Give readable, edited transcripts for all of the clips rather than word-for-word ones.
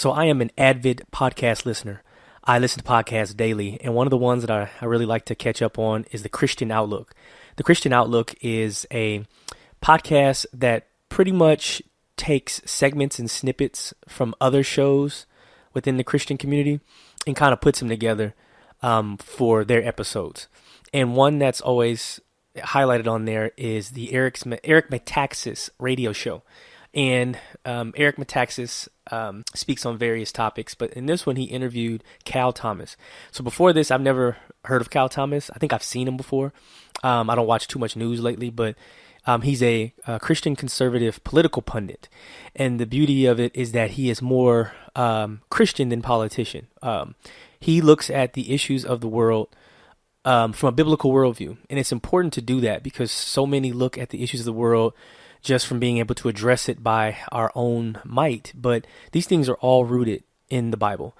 So I am an avid podcast listener. I listen to podcasts daily, and one of the ones that I really like to catch up on is the Christian Outlook. The Christian Outlook is a podcast that pretty much takes segments and snippets from other shows within the Christian community and kind of puts them together for their episodes. And one that's always highlighted on there is the Eric Metaxas radio show. And Eric Metaxas speaks on various topics, but in this one he interviewed Cal Thomas. So before this, I've never heard of Cal Thomas. I think I've seen him before. I don't watch too much news lately, but he's a Christian conservative political pundit. And the beauty of it is that he is more Christian than politician. He looks at the issues of the world from a biblical worldview. And it's important to do that because so many look at the issues of the world just from being able to address it by our own might. But these things are all rooted in the Bible.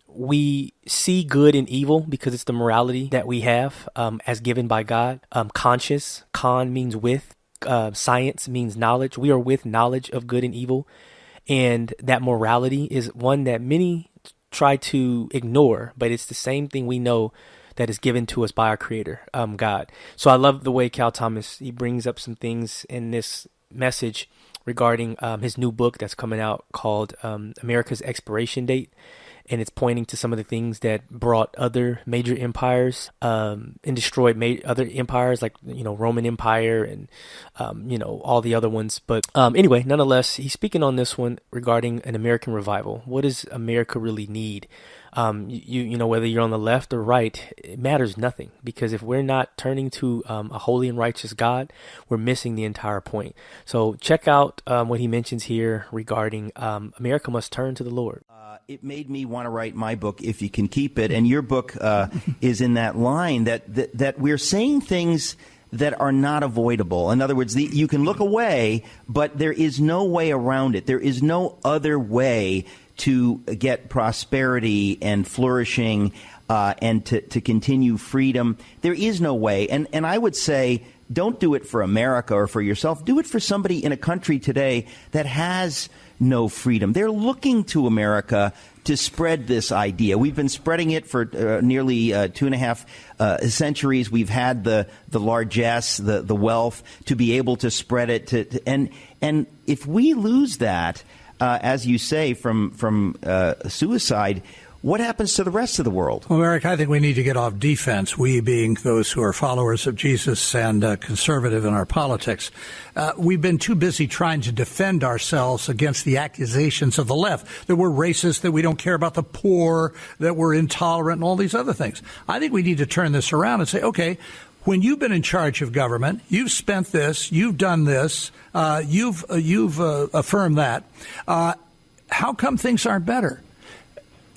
We see good and evil because it's the morality that we have as given by God. Conscious, con means with, science means knowledge. We are with knowledge of good and evil. And that morality is one that many try to ignore, but it's the same thing we know that is given to us by our Creator, God. So I love the way Cal Thomas, he brings up some things in this message regarding his new book that's coming out called America's Expiration Date. And it's pointing to some of the things that brought other major empires and destroyed other empires like, Roman Empire and, all the other ones. But anyway, nonetheless, he's speaking on this one regarding an American revival. What does America really need? Whether you're on the left or right, it matters nothing, because if we're not turning to a holy and righteous God, we're missing the entire point. So check out what he mentions here regarding America must turn to the Lord. It made me want to write my book, If You Can Keep It, and your book is in that line that we're saying things that are not avoidable. In other words, you can look away, but there is no way around it. There is no other way to get prosperity and flourishing and to continue freedom. There is no way. And I would say, don't do it for America or for yourself. Do it for somebody in a country today that has no freedom. They're looking to America to spread this idea. We've been spreading it for nearly 2.5 centuries. We've had the largesse, the wealth to be able to spread it. And if we lose that, as you say, from suicide, what happens to the rest of the world? Well, Eric, I think we need to get off defense, we being those who are followers of Jesus and conservative in our politics. We've been too busy trying to defend ourselves against the accusations of the left, that we're racist, that we don't care about the poor, that we're intolerant, and all these other things. I think we need to turn this around and say, okay, when you've been in charge of government, you've spent this, you've done this, you've affirmed that. How come things aren't better?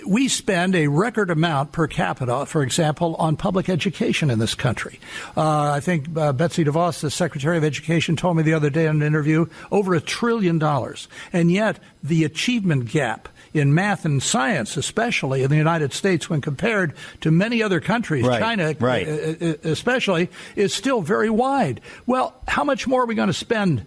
We spend a record amount per capita, for example, on public education in this country. I think Betsy DeVos, the Secretary of Education, told me the other day in an interview, over $1 trillion. And yet the achievement gap in math and science, especially in the United States when compared to many other countries, China especially, is still very wide. Well, how much more are we going to spend?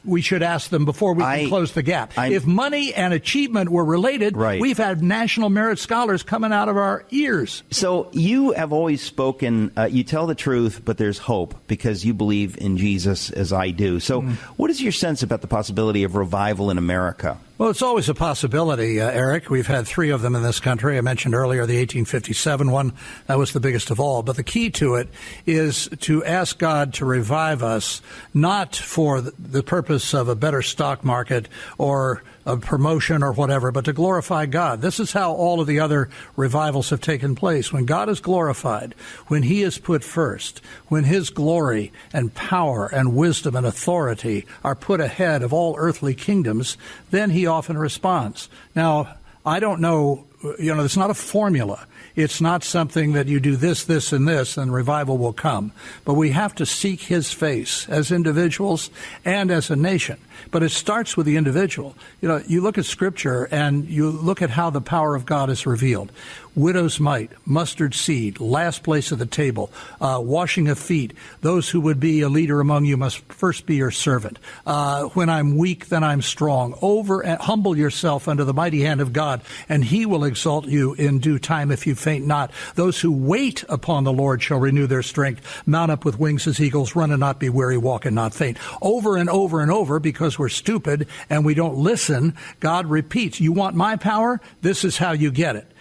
We should ask them before we can close the gap. If money and achievement were related, we've had national merit scholars coming out of our ears. So you have always spoken, you tell the truth, but there's hope because you believe in Jesus as I do. So what is your sense about the possibility of revival in America? Well, it's always a possibility, Eric. We've had 3 of them in this country. I mentioned earlier the 1857 one. That was the biggest of all. But the key to it is to ask God to revive us, not for the purpose of a better stock market or a promotion or whatever, but to glorify God. This is how all of the other revivals have taken place. When God is glorified, when he is put first, when his glory and power and wisdom and authority are put ahead of all earthly kingdoms, then he often responds. Now, I don't know it's not a formula. It's not something that you do this, this, and this, and revival will come. But we have to seek his face as individuals and as a nation. But it starts with the individual. You look at Scripture and you look at how the power of God is revealed. Widow's mite, mustard seed, last place at the table, washing of feet. Those who would be a leader among you must first be your servant. When I'm weak, then I'm strong. Humble yourself under the mighty hand of God, and he will exalt you in due time if you faint not. Those who wait upon the Lord shall renew their strength, mount up with wings as eagles, run and not be weary, walk and not faint. Over and over and over, because we're stupid and we don't listen, God repeats, you want my power? This is how you get it.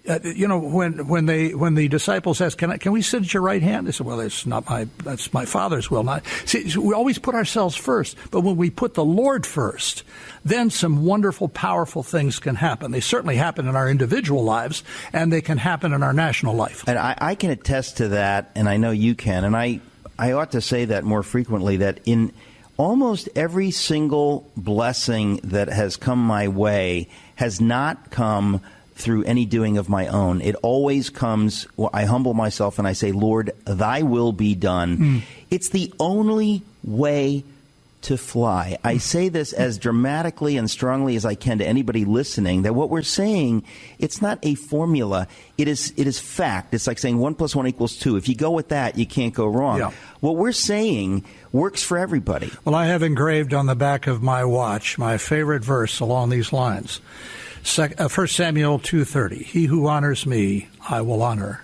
When the disciples asked, can we sit at your right hand? They said, well, that's my Father's will. See, we always put ourselves first, but when we put the Lord first, then some wonderful, powerful things can happen. They certainly happen in our individual lives, and they can happen in our national life. And I can attest to that, and I know you can, and I ought to say that more frequently, that in almost every single blessing that has come my way has not come through any doing of my own. It always comes, I humble myself and I say, Lord, thy will be done. It's the only way to fly. I say this as dramatically and strongly as I can to anybody listening, that what we're saying, it's not a formula. It is fact. It's like saying 1 + 1 = 2. If you go with that, you can't go wrong. Yeah. What we're saying works for everybody. Well, I have engraved on the back of my watch my favorite verse along these lines. 1 Samuel 2:30, he who honors me, I will honor.